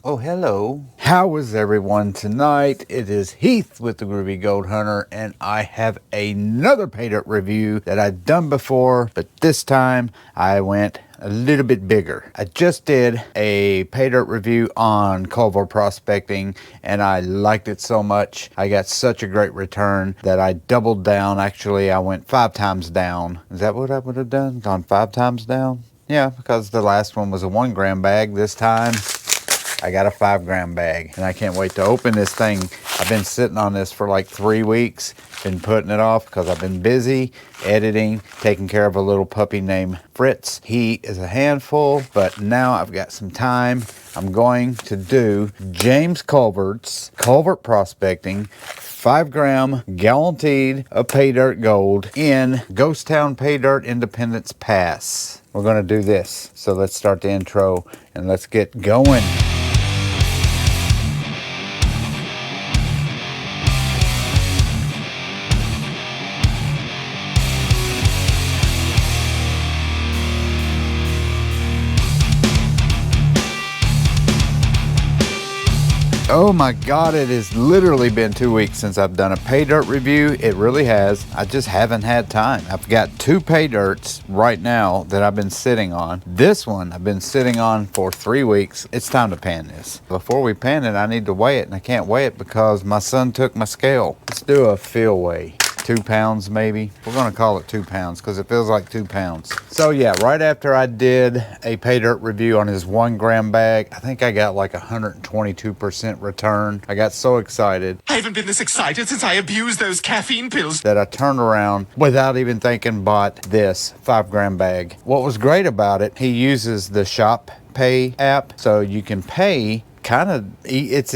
Oh, hello. How is everyone tonight? It is Heath with the Groovy Gold Hunter, and I have another pay dirt review that I've done before, but this time I went a little bit bigger. I just did a pay dirt review on Culver Prospecting, and I liked it so much. I got such a great return that I doubled down. Actually, I went 5 times down. Is that what I would have done? Gone 5 times down? Yeah, because the last one was a 1 gram bag. This time I got a 5 gram bag, and I can't wait to open this thing. I've been sitting on this for like 3 weeks, been putting it off because I've been busy editing, taking care of a little puppy named Fritz. He is a handful, but now I've got some time. I'm going to do James Culvert's Culver Prospecting 5 gram guaranteed of pay dirt gold in Ghost Town Pay Dirt Independence Pass. We're going to do this. So let's start the intro and let's get going. Oh my God, it has literally been 2 weeks since I've done a pay dirt review. It really has. I just haven't had time. I've got 2 pay dirts right now that I've been sitting on. This one I've been sitting on for 3 weeks. It's time to pan this. Before we pan it, I need to weigh it, and I can't weigh it because my son took my scale. Let's do a feel weigh. 2 pounds maybe. We're gonna call it 2 pounds because it feels like 2 pounds. So yeah, right after I did a pay dirt review on his 1 gram bag, I think I got like 122% return. I got so excited. I haven't been this excited since I abused those caffeine pills. That I turned around without even thinking bought this 5 gram bag. What was great about it, he uses the Shop Pay app, so you can pay kind of, it's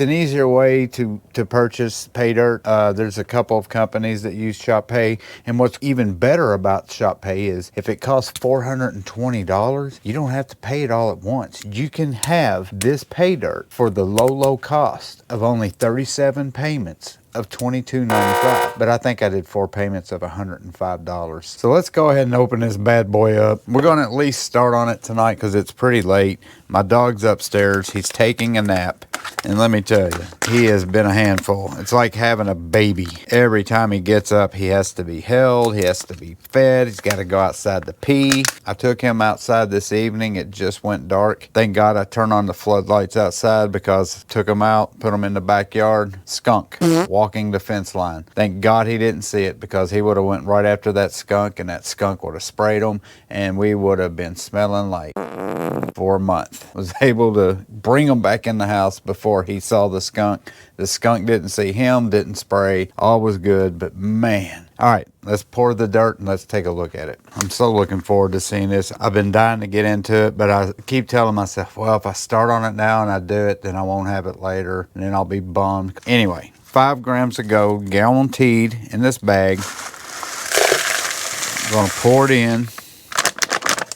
an easier way to purchase pay dirt. There's a couple of companies that use Shop Pay, and what's even better about Shop Pay is if it costs $420, you don't have to pay it all at once. You can have this pay dirt for the low cost of only 37 payments of $22.95, but I think I did 4 payments of $105. So let's go ahead and open this bad boy up. We're going to at least start on it tonight because it's pretty late. My dog's upstairs. He's taking a nap, and let me tell you, he has been a handful. It's like having a baby. Every time he gets up, he has to be held. He has to be fed. He's got to go outside to pee. I took him outside this evening. It just went dark. Thank God I turned on the floodlights outside because I took him out, put him in the backyard. Skunk walking the fence line. Thank God he didn't see it because he would have went right after that skunk, and that skunk would have sprayed him, and we would have been smelling like for a month. Was able to bring him back in the house before he saw the skunk. The skunk didn't see him, didn't spray. All was good, but man. All right, let's pour the dirt and let's take a look at it. I'm so looking forward to seeing this. I've been dying to get into it, but I keep telling myself, well, if I start on it now and I do it, then I won't have it later, and then I'll be bummed. Anyway, 5 grams of gold, guaranteed in this bag. I'm gonna pour it in.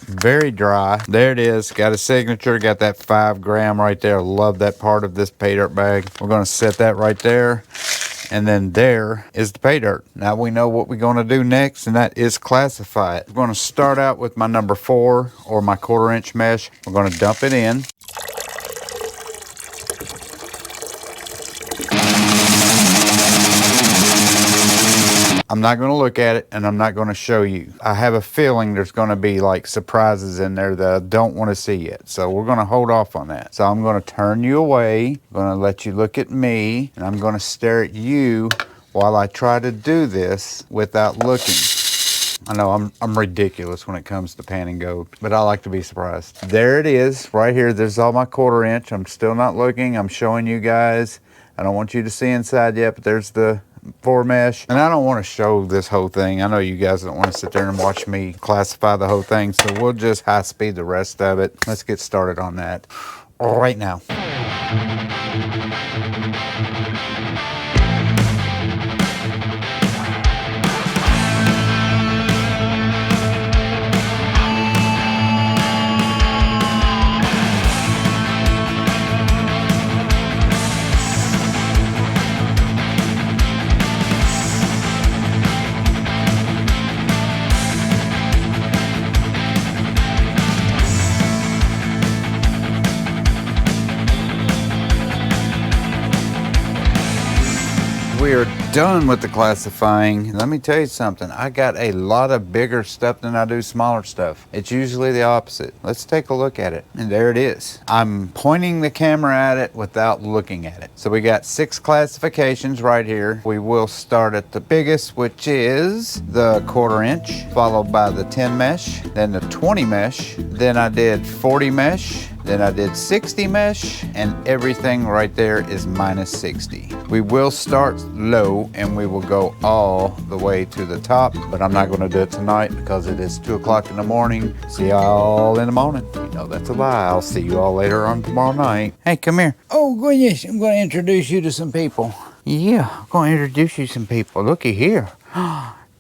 Very dry. There it is. Got a signature. Got that 5 gram right there. Love that part of this pay dirt bag. We're going to set that right there. And then there is the pay dirt. Now we know what we're going to do next, and that is classify it. We're going to start out with my number 4 or my 1/4 inch mesh. We're going to dump it in. I'm not going to look at it, and I'm not going to show you. I have a feeling there's going to be like surprises in there that I don't want to see yet. So we're going to hold off on that. So I'm going to turn you away. I'm going to let you look at me, and I'm going to stare at you while I try to do this without looking. I know I'm ridiculous when it comes to panning gold, but I like to be surprised. There it is, right here. There's all my 1/4 inch. I'm still not looking. I'm showing you guys. I don't want you to see inside yet, but there's the 4 mesh, and I don't want to show this whole thing. I know you guys don't want to sit there and watch me classify the whole thing, so we'll just high speed the rest of it. Let's get started on that right now. we are done with the classifying. Let me tell you something. I got a lot of bigger stuff than I do smaller stuff. It's usually the opposite. Let's take a look at it. And there it is. I'm pointing the camera at it without looking at it. So we got 6 classifications right here. We will start at the biggest, which is the 1/4 inch, followed by the 10 mesh, then the 20 mesh, then I did 40 mesh, then I did 60 mesh, and everything right there is minus 60. We will start low and we will go all the way to the top, but I'm not gonna do it tonight because it is 2 o'clock in the morning. See y'all in the morning. You know that's a lie. I'll see you all later on tomorrow night. Hey, come here. Oh, goodness, I'm gonna introduce you to some people. Yeah, I'm gonna introduce you to some people. Looky here.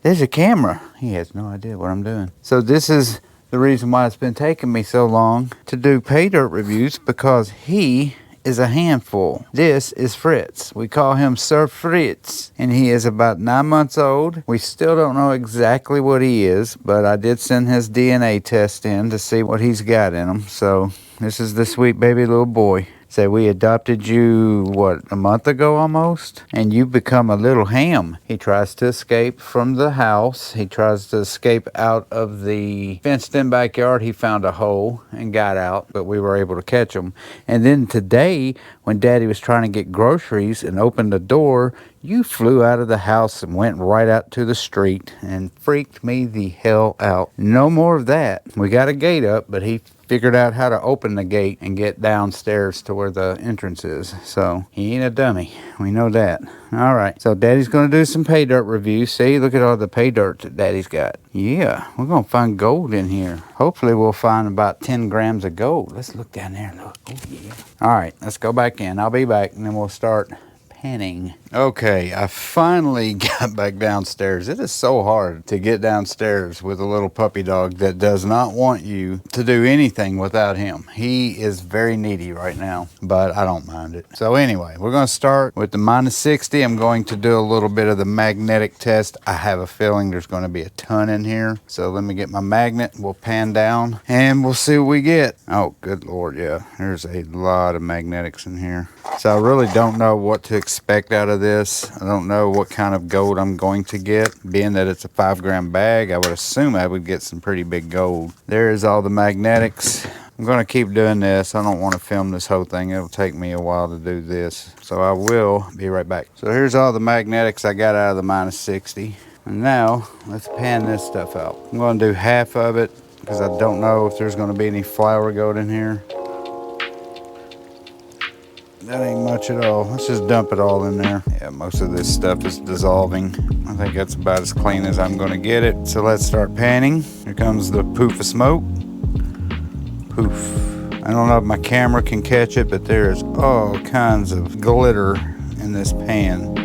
There's a camera. He has no idea what I'm doing. So this is the reason why it's been taking me so long to do pay dirt reviews, because he is a handful. This is Fritz. We call him Sir Fritz, and he is about 9 months old. We still don't know exactly what he is, but I did send his DNA test in to see what he's got in him. So this is the sweet baby little boy. Say, we adopted you, what, a month ago almost? And you become a little ham. He tries to escape from the house. He tries to escape out of the fenced-in backyard. He found a hole and got out, but we were able to catch him. And then today, when Daddy was trying to get groceries and opened the door, you flew out of the house and went right out to the street and freaked me the hell out. No more of that. We got a gate up, but he figured out how to open the gate and get downstairs to where the entrance is. So he ain't a dummy. We know that. All right. So Daddy's going to do some pay dirt reviews. See, look at all the pay dirt that Daddy's got. Yeah, we're going to find gold in here. Hopefully we'll find about 10 grams of gold. Let's look down there. Look. Oh, yeah. All right, let's go back in. I'll be back and then we'll start panning. Okay, I finally got back downstairs. It is so hard to get downstairs with a little puppy dog that does not want you to do anything without him. He is very needy right now, but I don't mind it. So anyway, we're going to start with the minus 60. I'm going to do a little bit of the magnetic test. I have a feeling there's going to be a ton in here. So let me get my magnet. We'll pan down and we'll see what we get. Oh, good Lord, yeah. There's a lot of magnetics in here. So I really don't know what to expect out of this. I don't know what kind of gold I'm going to get. Being that it's a 5-gram bag, I would assume I would get some pretty big gold. There's all the magnetics. I'm going to keep doing this. I don't want to film this whole thing. It'll take me a while to do this. So I will be right back. So here's all the magnetics I got out of the minus 60. And now let's pan this stuff out. I'm going to do half of it because I don't know if there's going to be any flour gold in here. That ain't much at all. Let's just dump it all in there. Yeah, most of this stuff is dissolving. I think that's about as clean as I'm gonna get it. So let's start panning. Here comes the poof of smoke. Poof. I don't know if my camera can catch it, but there's all kinds of glitter in this pan.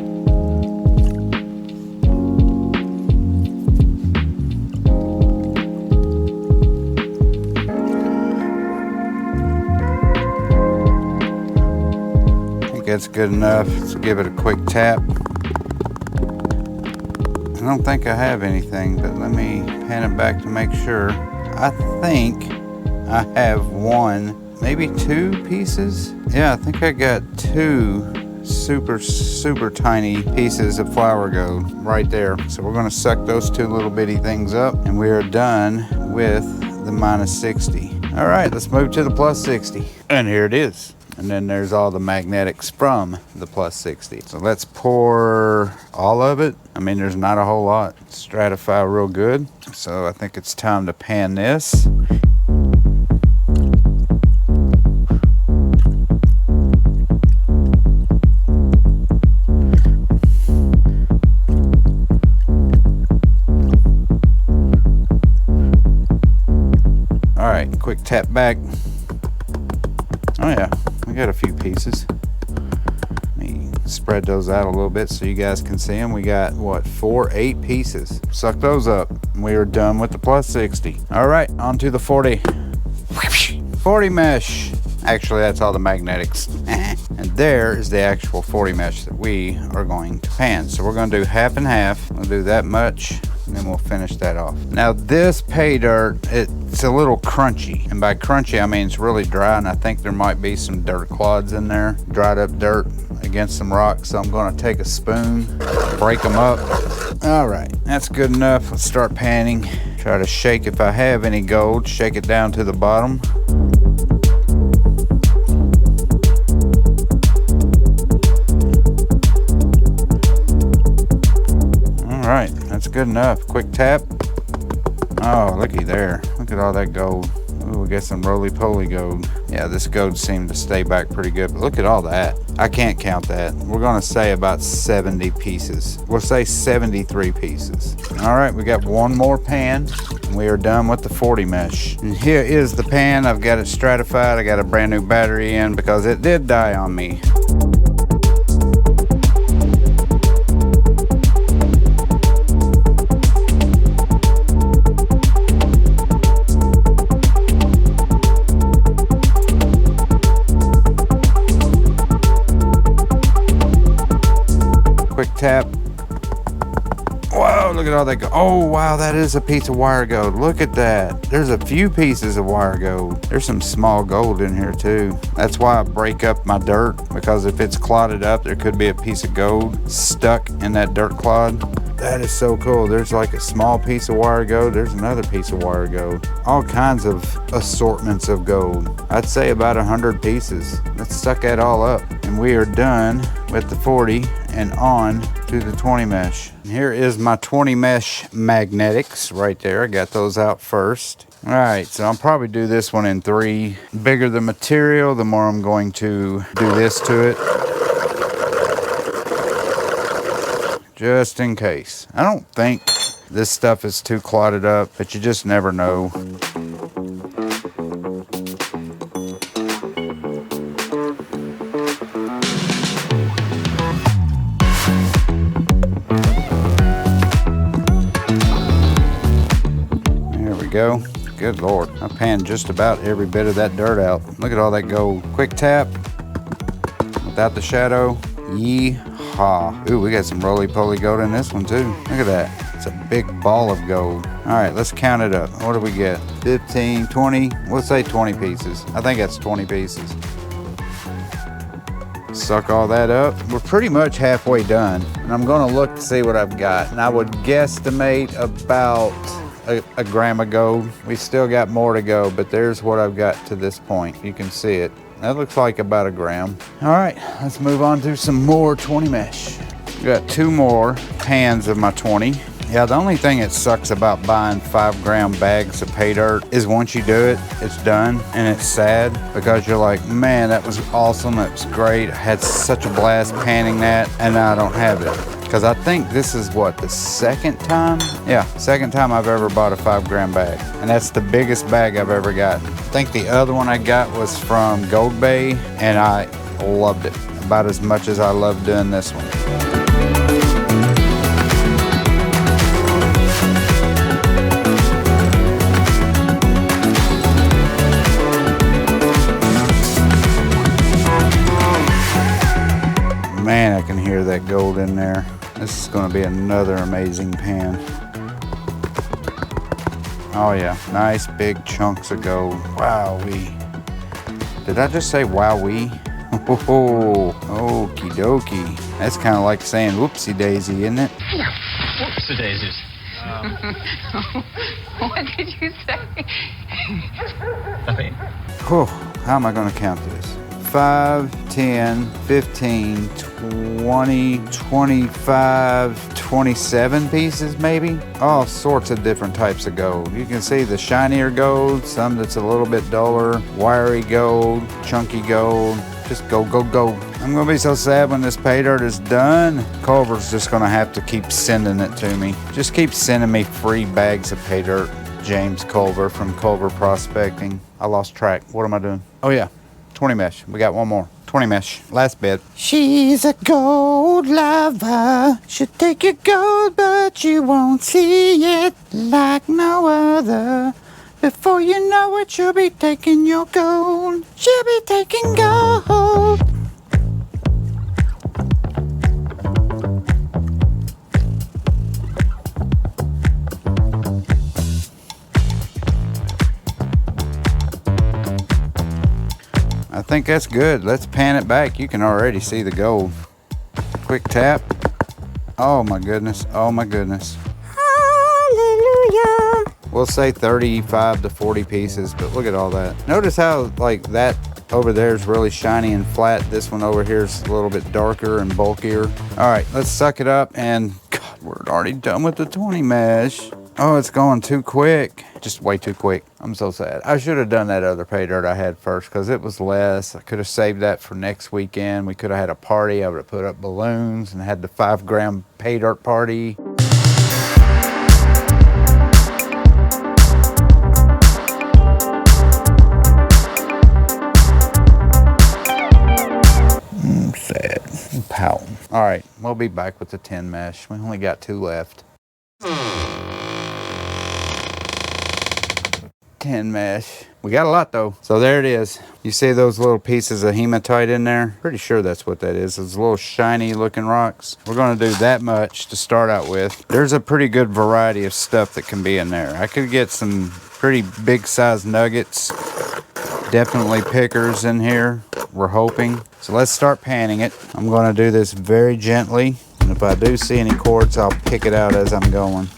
That's good enough. Let's give it a quick tap. I don't think I have anything, but let me pan it back to make sure. I think I have 1, maybe 2 pieces. Yeah, I think I got 2 super tiny pieces of flour gold right there. So we're going to suck those 2 little bitty things up and we are done with the minus 60. All right, let's move to the plus 60. And here it is. And then there's all the magnetics from the plus 60. So let's pour all of it. I mean, there's not a whole lot. Stratify real good. So I think it's time to pan this. All right, quick tap back. Oh yeah, we got a few pieces. Let me spread those out a little bit so you guys can see them. We got, what, 8 pieces. Suck those up. We are done with the plus 60. All right, on to the 40. 40 mesh. Actually, that's all the magnetics. And there is the actual 40 mesh that we are going to pan. So we're going to do half and half. We'll do that much, and then we'll finish that off. Now this pay dirt, it's a little crunchy. And by crunchy, I mean it's really dry, and I think there might be some dirt clods in there. Dried up dirt. Again, against some rocks, so I'm gonna take a spoon, break them up. All right, that's good enough. Let's start panning. Try to shake, if I have any gold, shake it down to the bottom. All right, that's good enough. Quick tap. Oh, looky there. Look at all that gold. Ooh, we got some roly-poly gold. Yeah, this gold seemed to stay back pretty good, but look at all that. I can't count that. We're gonna say about 70 pieces. We'll say 73 pieces. All right, we got one more pan. We are done with the 40 mesh. And here is the pan. I've got it stratified. I got a brand new battery in because it did die on me. Quick tap. Whoa, look at all that gold. Oh, wow, that is a piece of wire gold. Look at that. There's a few pieces of wire gold. There's some small gold in here too. That's why I break up my dirt, because if it's clotted up, there could be a piece of gold stuck in that dirt clod. That is so cool. There's like a small piece of wire gold. There's another piece of wire gold. All kinds of assortments of gold. I'd say about 100 pieces. Let's suck that all up. And we are done with the 40 and on to the 20 mesh. And here is my 20 mesh magnetics right there. I got those out first. All right, so I'll probably do this one in 3. The bigger the material, the more I'm going to do this to it. Just in case. I don't think this stuff is too clotted up, but you just never know. There we go. Good Lord. I panned just about every bit of that dirt out. Look at all that gold. Quick tap. Without the shadow. Yeehaw. Ooh, we got some roly-poly gold in this one too. Look at that. It's a big ball of gold. All right, let's count it up. What do we get? 15, 20, we'll say 20 pieces. I think that's 20 pieces. Suck all that up. We're pretty much halfway done. And I'm gonna look to see what I've got. And I would guesstimate about a gram of gold. We still got more to go, but there's what I've got to this point. You can see it. That looks like about a gram. All right, let's move on to some more 20 mesh. We got 2 more pans of my 20. Yeah, the only thing that sucks about buying 5-gram bags of pay dirt is once you do it, it's done, and it's sad because you're like, man, that was awesome, that was great. I had such a blast panning that, and now I don't have it. Because I think this is what, the second time? Yeah, second time I've ever bought a 5-gram bag. And that's the biggest bag I've ever gotten. I think the other one I got was from Gold Bay, and I loved it about as much as I love doing this one. Man, I can hear that gold in there. This is going to be another amazing pan. Oh yeah, nice big chunks of gold. Wowee. Did I just say wowee? Oh, okie dokie. That's kind of like saying whoopsie daisy, isn't it? Whoopsie daisies. What did you say? Nothing. Whew, how am I going to count this? 5, 10, 15, 20, 25, 27 pieces maybe. All sorts of different types of gold. You can see the shinier gold, some that's a little bit duller, wiry gold, chunky gold. Just go, go, go. I'm gonna be so sad when this pay dirt is done. Culver's just gonna have to keep sending it to me. Just keep sending me free bags of pay dirt. James Culver from Culver Prospecting. I lost track. What am I doing? Oh yeah, 20 mesh. We got one more. 20 mesh. Last bit. She's a gold lover. She'll take your gold, but you won't see it like no other. Before you know it, she'll be taking your gold. She'll be taking gold. I think that's good. Let's pan it back. You can already see the gold. Quick tap. Oh my goodness. Oh my goodness. Hallelujah. We'll say 35 to 40 pieces, but look at all that. Notice how like that over there is really shiny and flat. This one over here is a little bit darker and bulkier. All right, let's suck it up, and God, we're already done with the 20 mesh. Oh, it's going too quick. Just way too quick. I'm so sad. I should have done that other pay dirt I had first because it was less. I could have saved that for next weekend. We could have had a party. I would have put up balloons and had the 5-gram pay dirt party. Sad. I'm pouting. All right, we'll be back with the 10 mesh. We only got 2 left. 10 mesh. We got a lot though. So there it is. You see those little pieces of hematite in there? Pretty sure that's what that is. Those little shiny looking rocks. We're gonna do that much to start out with. There's a pretty good variety of stuff that can be in there. I could get some pretty big size nuggets. Definitely pickers in here, we're hoping. So let's start panning it. I'm gonna do this very gently. And if I do see any quartz, I'll pick it out as I'm going.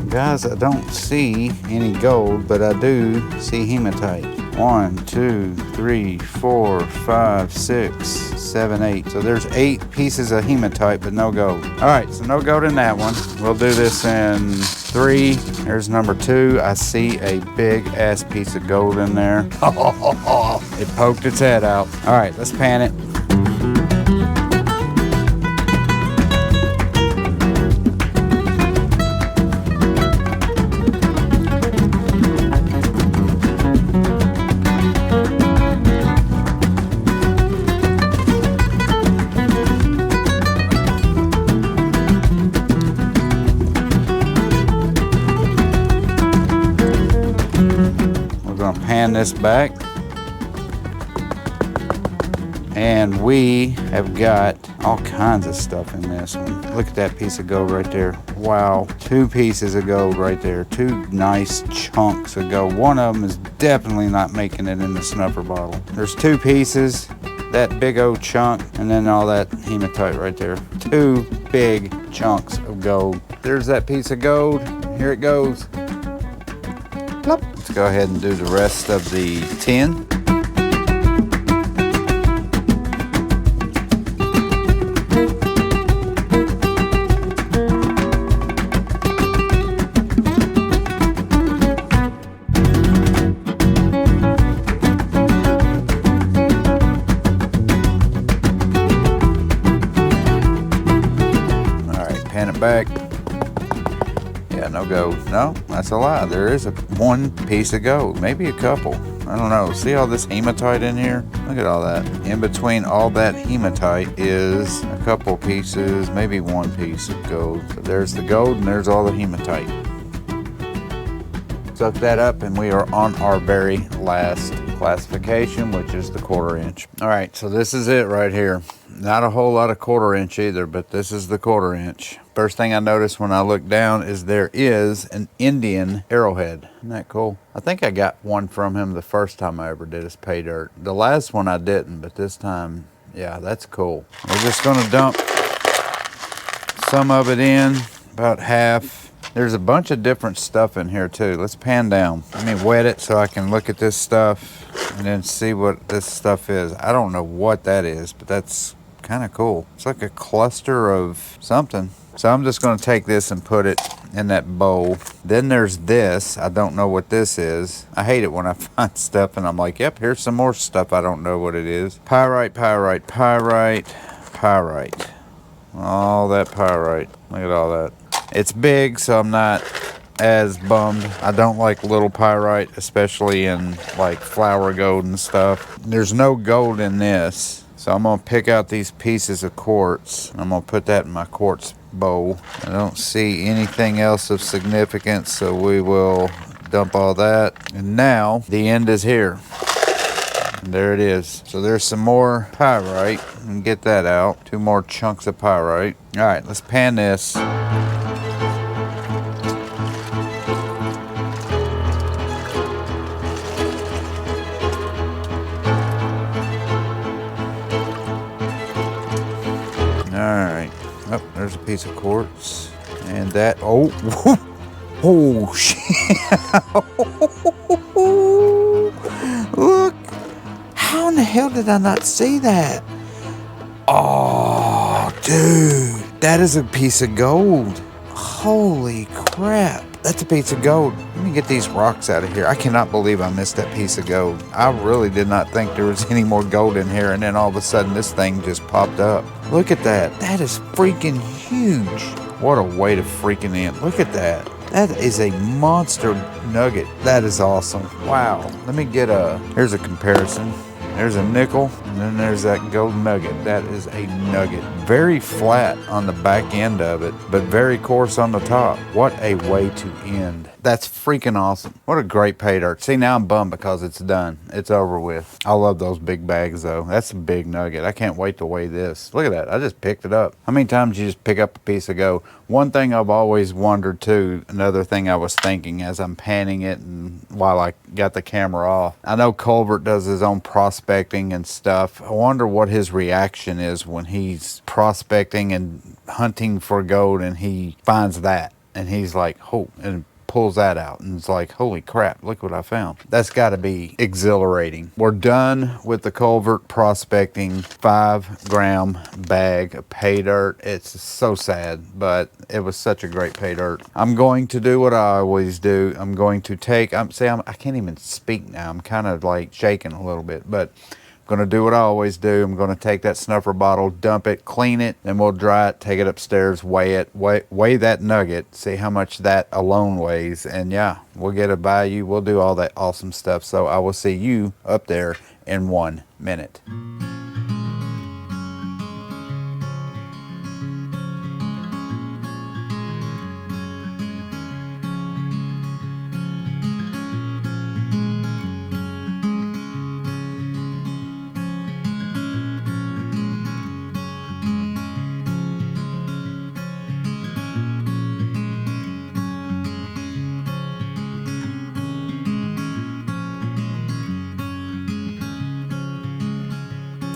Guys, I don't see any gold, but I do see hematite. 1, 2, 3, 4, 5, 6, 7, 8. So there's 8 pieces of hematite, but no gold. All right, so no gold in that one. We'll do this in 3. There's number 2. I see a big ass piece of gold in there. It poked its head out. All right, let's pan it. Pan this back, and we have got all kinds of stuff in this one. Look at that piece of gold right there. Wow, 2 pieces of gold right there. 2 nice chunks of gold. One of them is definitely not making it in the snuffer bottle. There's 2 pieces, that big old chunk, and then all that hematite right there. 2 big chunks of gold. There's that piece of gold. Here it goes. Plop. Let's go ahead and do the rest of the 10. All right, pan it back. Yeah, no gold. No, that's a lie. There is 1 piece of gold, maybe a couple. I don't know. See all this hematite in here? Look at all that. In between all that hematite is a couple pieces, maybe 1 piece of gold. So there's the gold and there's all the hematite. Suck that up and we are on our very last classification, which is the 1/4 inch. All right, so this is it right here. Not a whole lot of 1/4 inch either, but this is the 1/4 inch. First thing I noticed when I looked down is there is an Indian arrowhead. Isn't that cool? I think I got one from him the first time I ever did his pay dirt. The last one I didn't, but this time, yeah, that's cool. We're just gonna dump some of it in, about half. There's a bunch of different stuff in here too. Let's pan down. Let me wet it so I can look at this stuff and then see what this stuff is. I don't know what that is, but that's kind of cool. It's like a cluster of something. So I'm just going to take this and put it in that bowl. Then there's this. I don't know what this is. I hate it when I find stuff and I'm like, yep, here's some more stuff. I don't know what it is. Pyrite, pyrite, pyrite, pyrite. All that pyrite. Look at all that. It's big, so I'm not as bummed. I don't like little pyrite, especially in like flower gold and stuff. There's no gold in this. So I'm gonna pick out these pieces of quartz. I'm gonna put that in my quartz bowl. I don't see anything else of significance, so we will dump all that. And now the end is here. And there it is. So there's some more pyrite. And get that out. 2 more chunks of pyrite. All right, let's pan this. Alright. Oh, there's a piece of quartz. And that. Oh. Oh, shit. Look. How in the hell did I not see that? Oh, dude. That is a piece of gold. Holy crap. That's a piece of gold. Let me get these rocks out of here. I cannot believe I missed that piece of gold. I really did not think there was any more gold in here, and then all of a sudden this thing just popped up. Look at that. That is freaking huge. What a way to freaking end. Look at that. That is a monster nugget. That is awesome. Wow. Let me get here's a comparison. There's a nickel, and then there's that gold nugget. That is a nugget. Very flat on the back end of it, but very coarse on the top. What a way to end. That's freaking awesome. What a great pay dirt. See, now I'm bummed because it's done. It's over with. I love those big bags, though. That's a big nugget. I can't wait to weigh this. Look at that. I just picked it up. How many times you just pick up a piece of gold? One thing I've always wondered, too, another thing I was thinking as I'm panning it and while I got the camera off. I know Culver does his own prospecting and stuff. I wonder what his reaction is when he's prospecting and hunting for gold and he finds that. And he's like, oh, and pulls that out and it's like, holy crap, look what I found. That's got to be exhilarating. We're done with the Culver Prospecting 5-gram bag of pay dirt. It's so sad, but it was such a great pay dirt. I'm going to do what I always do. I'm going to take, I can't even speak now. I'm kind of like shaking a little bit, but I'm going to do what I always do. I'm going to take that snuffer bottle, dump it, clean it, then we'll dry it, take it upstairs, weigh it, weigh that nugget, see how much that alone weighs, and yeah, we'll get a value. We'll do all that awesome stuff. So I will see you up there in 1 minute.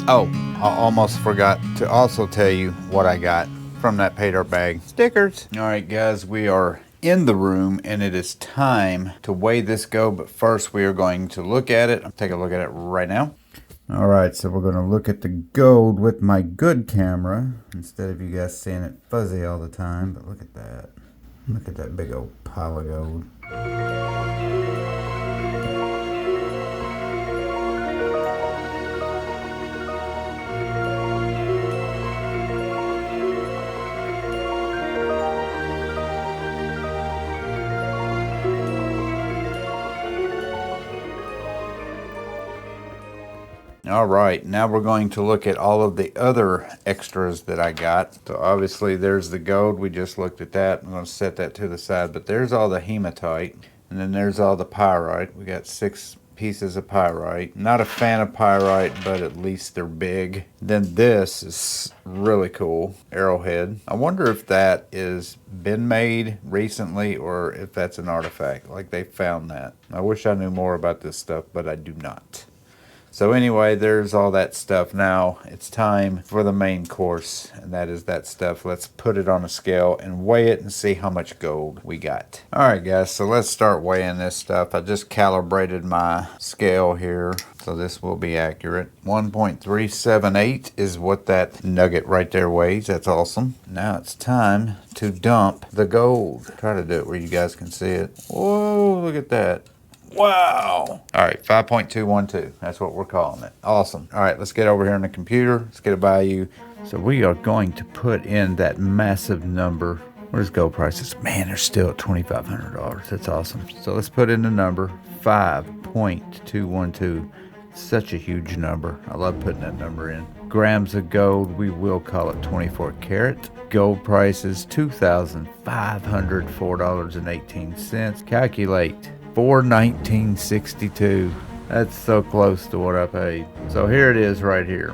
Oh, I almost forgot to also tell you what I got from that pay dirt bag. Stickers. All right, guys, we are in the room and it is time to weigh this gold, but first we are going to look at it. I'll take a look at it right now. All right, so we're going to look at the gold with my good camera instead of you guys seeing it fuzzy all the time, but look at that. Look at that big old pile of gold. All right, now we're going to look at all of the other extras that I got. So obviously there's the gold. We just looked at that. I'm going to set that to the side. But there's all the hematite. And then there's all the pyrite. We got 6 pieces of pyrite. Not a fan of pyrite, but at least they're big. Then this is really cool. Arrowhead. I wonder if that is been made recently or if that's an artifact. Like they found that. I wish I knew more about this stuff, but I do not. So anyway, there's all that stuff. Now it's time for the main course, and that is that stuff. Let's put it on a scale and weigh it and see how much gold we got. All right, guys, so let's start weighing this stuff. I just calibrated my scale here, so this will be accurate. 1.378 is what that nugget right there weighs. That's awesome. Now it's time to dump the gold. Try to do it where you guys can see it. Whoa, look at that. Wow. All right, 5.212. That's what we're calling it. Awesome. All right, let's get over here on the computer. Let's get a value. So we are going to put in that massive number. Where's gold prices? Man, they're still at $2,500. That's awesome. So let's put in the number 5.212. Such a huge number. I love putting that number in. grams of gold, we will call it 24 karat. Gold price is $2,504.18. Calculate $419.62. That's so close to what I paid. So here it is right here.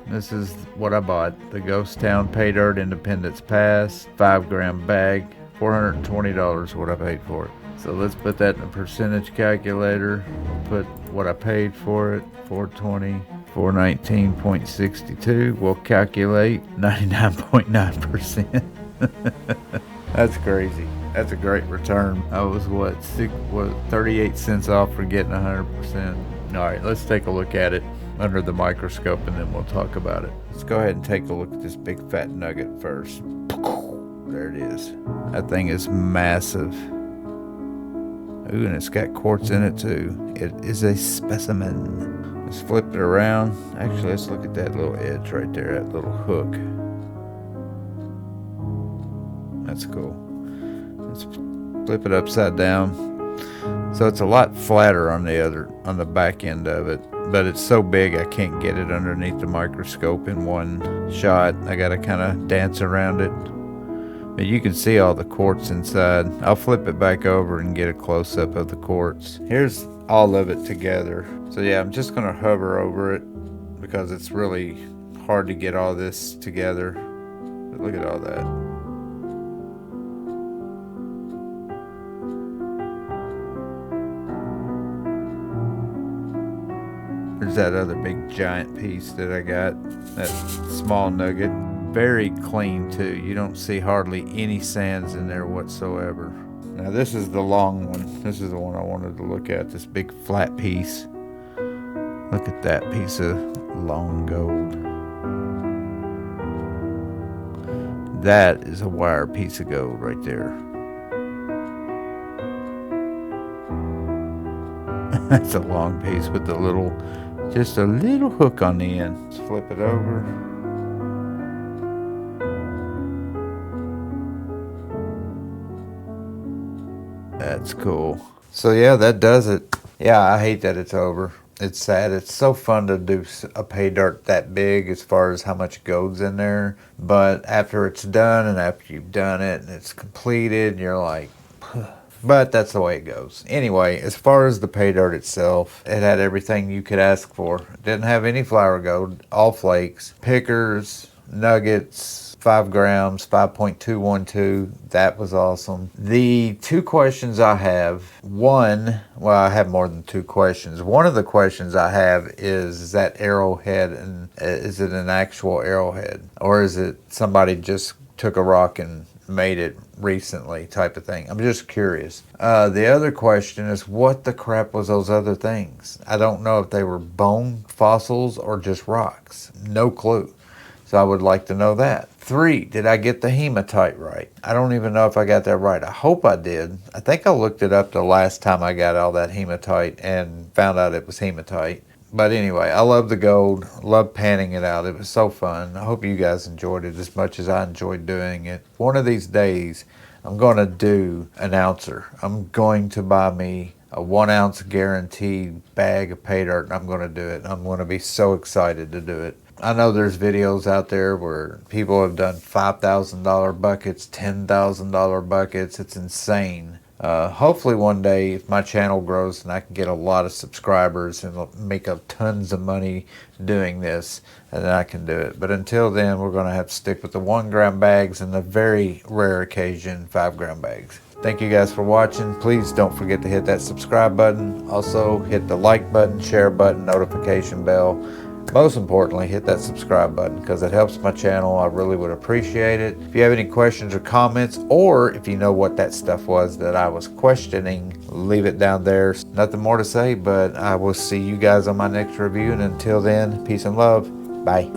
This is what I bought. The Ghost Town Pay Dirt Independence Pass, 5-gram bag, $420 what I paid for it. So let's put that in a percentage calculator. Put what I paid for it, 420, 419.62. We'll calculate 99.9%. That's crazy. That's a great return. I was 38 cents off for getting 100%. All right, let's take a look at it under the microscope and then we'll talk about it. Let's go ahead and take a look at this big fat nugget first. There it is. That thing is massive. Ooh, and it's got quartz in it too. It is a specimen. Let's flip it around. Actually, let's look at that little edge right there, that little hook. That's cool. Let's flip it upside down. So it's a lot flatter on the back end of it, but it's so big I can't get it underneath the microscope in one shot. I gotta kind of dance around it. But you can see all the quartz inside. I'll flip it back over and get a close-up of the quartz. Here's all of it together. So yeah, I'm just gonna hover over it because it's really hard to get all this together. But look at all that. There's that other big giant piece that I got, that small nugget. Very clean too. You don't see hardly any sands in there whatsoever. Now this is the long one. This is the one I wanted to look at, this big flat piece. Look at that piece of long gold. That is a wire piece of gold right there. That's a long piece with just a little hook on the end. Let's flip it over. That's cool. So yeah, that does it. Yeah, I hate that it's over. It's sad. It's so fun to do a pay dirt that big as far as how much gold's in there. But after it's done and after you've done it and it's completed, you're like, but that's the way it goes. Anyway, as far as the pay dirt itself, it had everything you could ask for. It didn't have any flour gold, all flakes, pickers, nuggets, 5 grams, 5.212. That was awesome. The two questions I have, I have more than two questions. One of the questions I have is that arrowhead, and is it an actual arrowhead? Or is it somebody just took a rock and made it recently type of thing? I'm just curious. The other question is, what the crap was those other things? I don't know if they were bone fossils or just rocks. No clue. So I would like to know that. 3, did I get the hematite right? I don't even know if I got that right. I hope I did. I think I looked it up the last time I got all that hematite and found out it was hematite. But anyway, I love the gold, love panning it out. It was so fun. I hope you guys enjoyed it as much as I enjoyed doing it. One of these days, I'm going to do an ouncer. I'm going to buy me a 1 ounce guaranteed bag of pay dirt, and I'm going to do it. I'm going to be so excited to do it. I know there's videos out there where people have done $5,000 buckets, $10,000 buckets. It's insane. Hopefully one day, if my channel grows and I can get a lot of subscribers and make up tons of money doing this, and then I can do it. But until then, we're going to have to stick with the 1 gram bags and the very rare occasion 5 gram bags. Thank you guys for watching. Please don't forget to hit that subscribe button. Also hit the like button, share button, notification bell. Most importantly, hit that subscribe button because it helps my channel. I really would appreciate it. If you have any questions or comments, or if you know what that stuff was that I was questioning, leave it down there. Nothing more to say, but I will see you guys on my next review. And until then, peace and love. Bye.